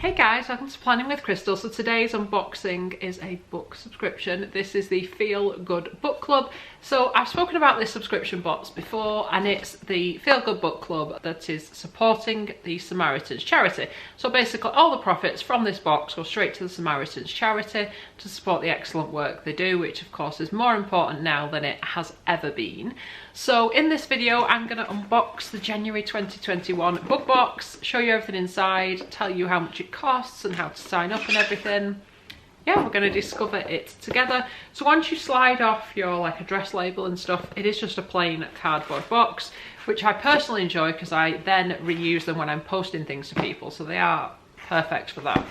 Hey guys, welcome to Planning with Crystal. So today's unboxing is a book subscription. This is the Feel Good Book Club. So I've spoken about this subscription box before, and it's the Feel Good Book Club that is supporting the Samaritans charity. So basically all the profits from this box go straight to the Samaritans charity to support the excellent work they do, which of course is more important now than it has ever been. So in this video I'm going to unbox the January 2021 book box, show you everything inside, tell you how much it costs and how to sign up and everything. Yeah, we're going to discover it together. So once you slide off your address label and stuff, it is just a plain cardboard box, which I personally enjoy because I then reuse them when I'm posting things to people, so they are perfect for that.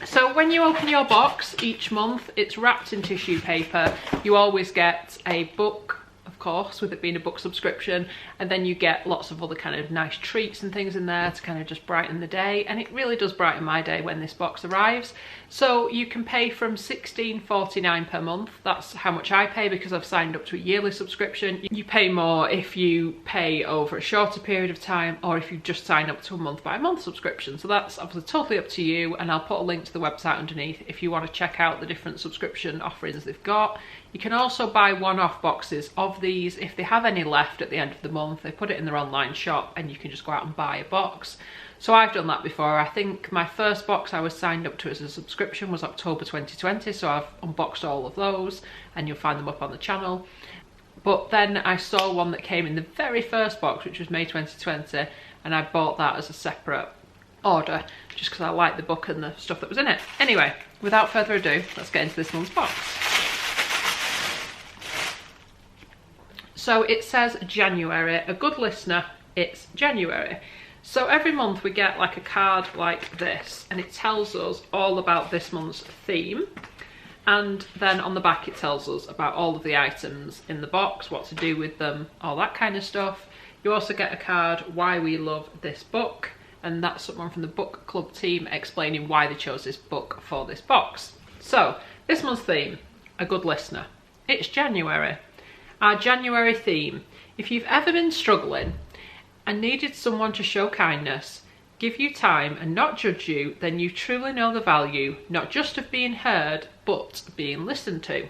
So when you open your box each month, it's wrapped in tissue paper. You always get a book, of course, with it being a book subscription, and then you get lots of other kind of nice treats and things in there to kind of just brighten the day, and it really does brighten my day when this box arrives. So you can pay from $16.49 per month. That's how much I pay because I've signed up to a yearly subscription. You pay more if you pay over a shorter period of time, or if you just sign up to a month by month subscription. So that's obviously totally up to you, and I'll put a link to the website underneath if you want to check out the different subscription offerings they've got. You can also buy one-off boxes of these if they have any left at the end of the month. They put it in their online shop and you can just go out and buy a box. So I've done that before. I think my first box I was signed up to as a subscription was October 2020, so I've unboxed all of those and you'll find them up on the channel. But then I saw one that came in the very first box, which was May 2020, and I bought that as a separate order just because I liked the book and the stuff that was in it. Anyway, without further ado, let's get into this month's box. So it says January. A good listener, it's January. So every month we get a card like this, and it tells us all about this month's theme. And then on the back it tells us about all of the items in the box, what to do with them, all that kind of stuff. You also get a card, why we love this book, and that's someone from the book club team explaining why they chose this book for this box. So this month's theme, a good listener. It's January. Our January theme: if you've ever been struggling and needed someone to show kindness, give you time and not judge you, then you truly know the value, not just of being heard, but being listened to.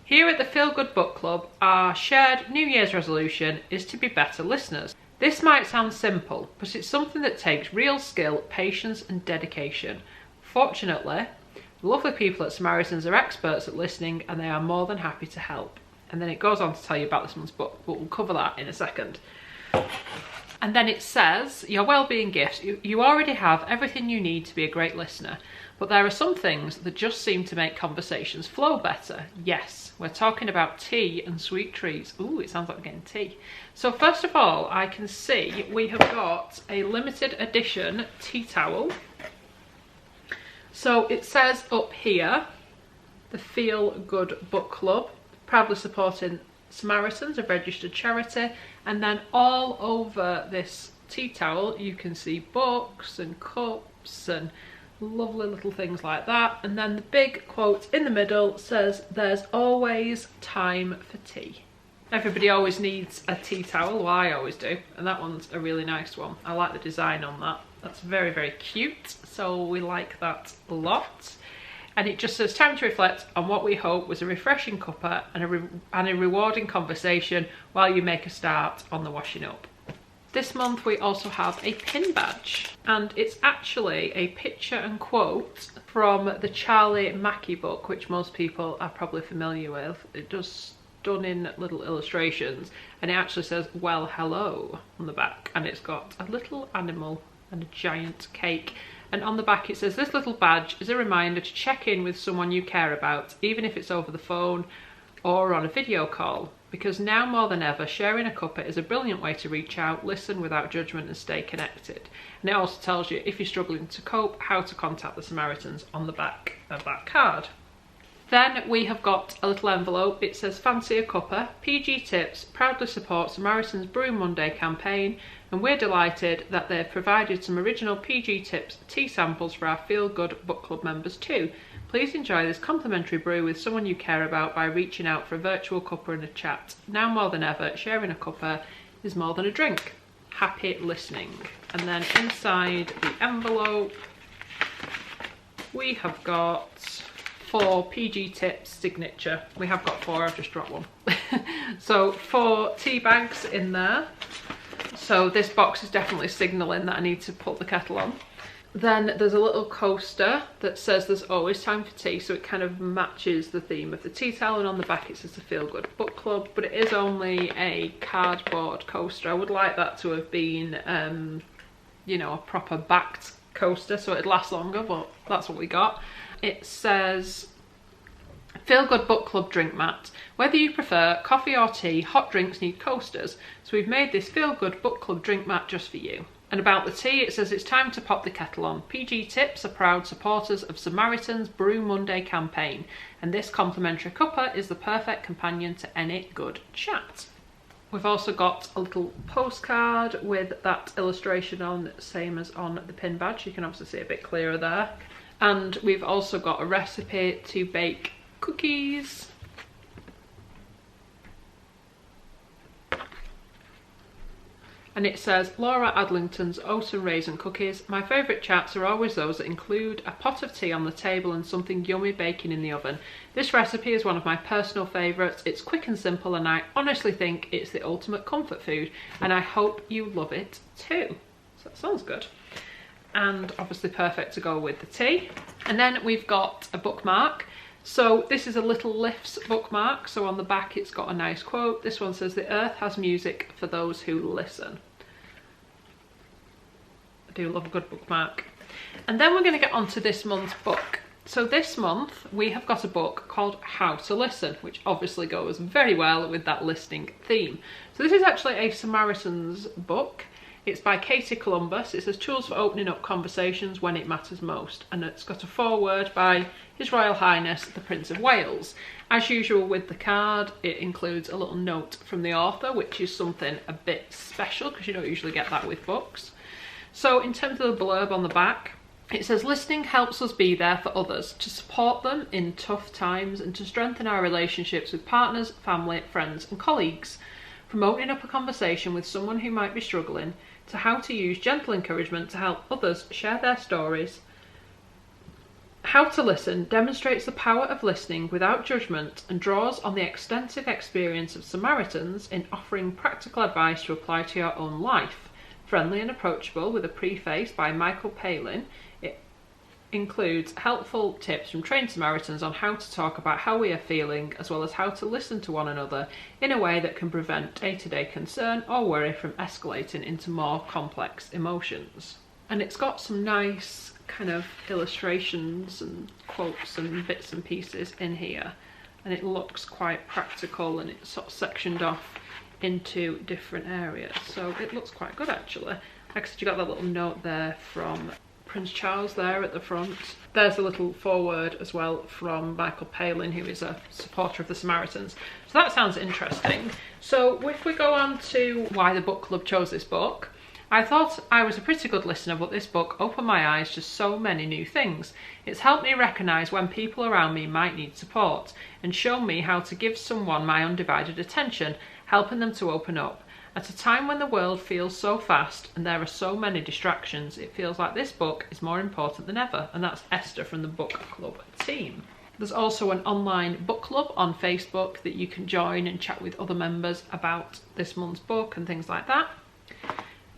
Here at the Feel Good Book Club, our shared New Year's resolution is to be better listeners. This might sound simple, but it's something that takes real skill, patience and dedication. Fortunately, the lovely people at Samaritans are experts at listening, and they are more than happy to help. And then it goes on to tell you about this month's book, but we'll cover that in a second. And then it says, your well-being gifts. You already have everything you need to be a great listener, but there are some things that just seem to make conversations flow better. Yes, we're talking about tea and sweet treats. Ooh, it sounds like we're getting tea. So first of all, I can see we have got a limited edition tea towel. So it says up here, the Feel Good Book Club, proudly supporting Samaritans, a registered charity. And then all over this tea towel you can see books and cups and lovely little things like that. And then the big quote in the middle says, there's always time for tea. Everybody always needs a tea towel. Well, I always do, and that one's a really nice one. I like the design on that. That's very, very cute, so we like that a lot. And it just says, time to reflect on what we hope was a refreshing cuppa and a rewarding conversation while you make a start on the washing up. This month we also have a pin badge, and it's actually a picture and quote from the Charlie Mackey book, which most people are probably familiar with. It does stunning little illustrations, and it actually says, well, hello on the back, and it's got a little animal and a giant cake. And on the back it says, this little badge is a reminder to check in with someone you care about, even if it's over the phone or on a video call. Because now more than ever, sharing a cuppa is a brilliant way to reach out, listen without judgment and stay connected. And it also tells you, if you're struggling to cope, how to contact the Samaritans on the back of that card. Then we have got a little envelope. It says, fancy a cuppa, PG Tips proudly support Samaritans Brew Monday campaign, and we're delighted that they've provided some original PG Tips tea samples for our Feel Good Book Club members too. Please enjoy this complimentary brew with someone you care about by reaching out for a virtual cuppa and a chat. Now more than ever, sharing a cuppa is more than a drink. Happy listening. And then inside the envelope we have got 4 PG Tips signature. We have got 4, I've just dropped one. So 4 tea bags in there. So this box is definitely signalling that I need to put the kettle on. Then there's a little coaster that says there's always time for tea, so it kind of matches the theme of the tea towel, and on the back it says the Feel Good Book Club, but it is only a cardboard coaster. I would like that to have been, you know, a proper backed coaster so it'd last longer, but that's what we got. It says Feel Good Book Club drink mat. Whether you prefer coffee or tea, hot drinks need coasters, so we've made this Feel Good Book Club drink mat just for you. And about the tea, it says it's time to pop the kettle on. PG Tips are proud supporters of Samaritans' Brew Monday campaign, and this complimentary cuppa is the perfect companion to any good chat. We've also got a little postcard with that illustration on, same as on the pin badge. You can obviously see a bit clearer there. And we've also got a recipe to bake cookies. And it says, Laura Adlington's Oat and Raisin Cookies. My favourite chats are always those that include a pot of tea on the table and something yummy baking in the oven. This recipe is one of my personal favourites. It's quick and simple, and I honestly think it's the ultimate comfort food, and I hope you love it too. So that sounds good. And obviously perfect to go with the tea. And then we've got a bookmark. So this is a Little Lifts bookmark. So on the back it's got a nice quote. This one says, the earth has music for those who listen. I do love a good bookmark. And then we're going to get on to this month's book. So this month we have got a book called How to Listen, which obviously goes very well with that listening theme. So this is actually a Samaritans book. It's by Katie Columbus. It says Tools for Opening Up Conversations When It Matters Most. And it's got a foreword by His Royal Highness the Prince of Wales. As usual with the card, it includes a little note from the author, which is something a bit special because you don't usually get that with books. So in terms of the blurb on the back, it says listening helps us be there for others, to support them in tough times and to strengthen our relationships with partners, family, friends and colleagues. From opening up a conversation with someone who might be struggling, to how to use gentle encouragement to help others share their stories. How to Listen demonstrates the power of listening without judgment and draws on the extensive experience of Samaritans in offering practical advice to apply to your own life. Friendly and approachable with a preface by Michael Palin, it includes helpful tips from trained Samaritans on how to talk about how we are feeling, as well as how to listen to one another in a way that can prevent day-to-day concern or worry from escalating into more complex emotions. And it's got some nice kind of illustrations and quotes and bits and pieces in here, and it looks quite practical, and it's sort of sectioned off into different areas, so it looks quite good actually. Like I said, you got that little note there from Prince Charles there at the front. There's a little foreword as well from Michael Palin, who is a supporter of the Samaritans. So that sounds interesting. So if we go on to why the book club chose this book, I thought I was a pretty good listener, but this book opened my eyes to so many new things. It's helped me recognise when people around me might need support and shown me how to give someone my undivided attention, helping them to open up. At a time when the world feels so fast and there are so many distractions, it feels like this book is more important than ever. And that's Esther from the book club team. There's also an online book club on Facebook that you can join and chat with other members about this month's book and things like that.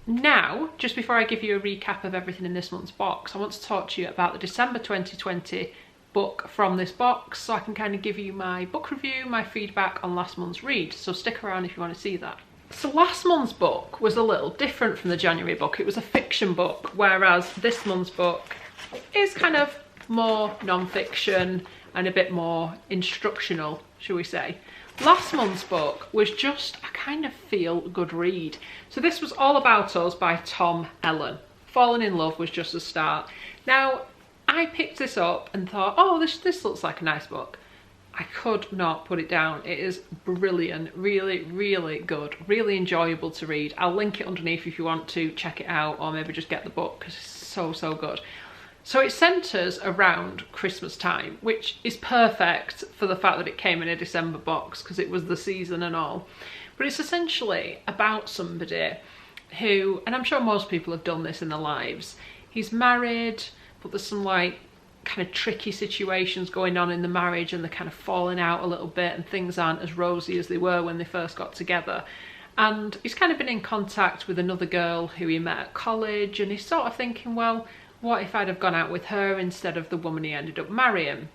Now, just before I give you a recap of everything in this month's box, I want to talk to you about the December 2020 book from this box, so I can kind of give you my book review, my feedback on last month's read. So stick around if you want to see that. So last month's book was a little different from the January book. It was a fiction book, whereas this month's book is kind of more non-fiction and a bit more instructional, shall we say. Last month's book was just a kind of feel-good read. So this was All About Us by Tom Ellen. Falling in Love was just a start. Now, I picked this up and thought, oh, this looks like a nice book. I could not put it down. It is brilliant, really, really good, really enjoyable to read. I'll link it underneath if you want to check it out, or maybe just get the book because it's so, so good. So it centres around Christmas time, which is perfect for the fact that it came in a December box because it was the season and all. But it's essentially about somebody who, and I'm sure most people have done this in their lives, he's married, but there's some like kind of tricky situations going on in the marriage, and they're kind of falling out a little bit and things aren't as rosy as they were when they first got together. And he's kind of been in contact with another girl who he met at college, and he's sort of thinking, well, what if I'd have gone out with her instead of the woman he ended up marrying?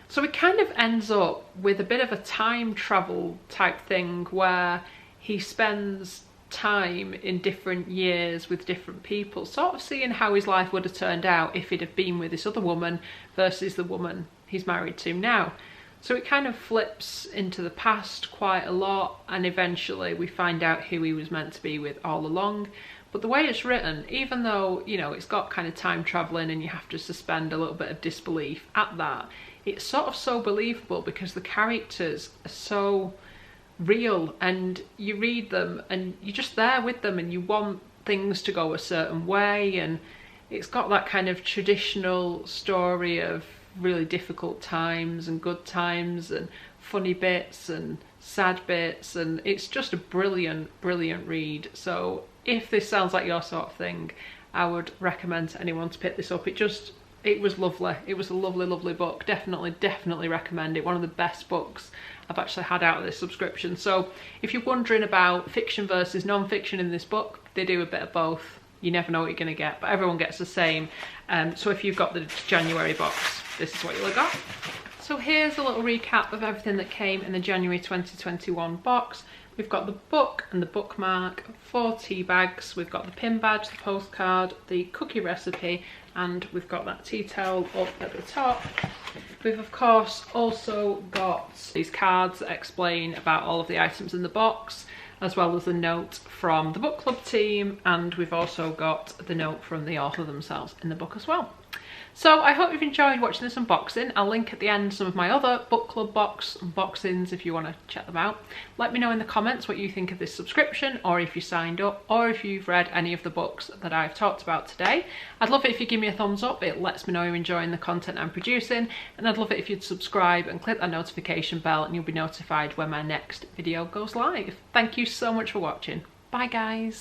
So it kind of ends up with a bit of a time travel type thing where he spends time in different years with different people, sort of seeing how his life would have turned out if he'd have been with this other woman versus the woman he's married to now. So it kind of flips into the past quite a lot, and eventually we find out who he was meant to be with all along. But the way it's written, even though, you know, it's got kind of time traveling and you have to suspend a little bit of disbelief at that, it's sort of so believable because the characters are so real, and you read them and you're just there with them and you want things to go a certain way. And it's got that kind of traditional story of really difficult times and good times and funny bits and sad bits, and it's just a brilliant read. So if this sounds like your sort of thing, I would recommend to anyone to pick this up. It was lovely. It was a lovely book. Definitely recommend it. One of the best books I've actually had out of this subscription. So if you're wondering about fiction versus non-fiction in this book, they do a bit of both. You never know what you're going to get, but everyone gets the same. So if you've got the January box, this is what you'll have got. So here's a little recap of everything that came in the January 2021 box. We've got the book and the bookmark, 4 tea bags, we've got the pin badge, the postcard, the cookie recipe, and we've got that tea towel up at the top. We've of course also got these cards that explain about all of the items in the box, as well as a note from the book club team, and we've also got the note from the author themselves in the book as well. So I hope you've enjoyed watching this unboxing. I'll link at the end some of my other book club box unboxings if you want to check them out. Let me know in the comments what you think of this subscription, or if you signed up, or if you've read any of the books that I've talked about today. I'd love it if you give me a thumbs up. It lets me know you're enjoying the content I'm producing, and I'd love it if you'd subscribe and click that notification bell, and you'll be notified when my next video goes live. Thank you so much for watching. Bye guys.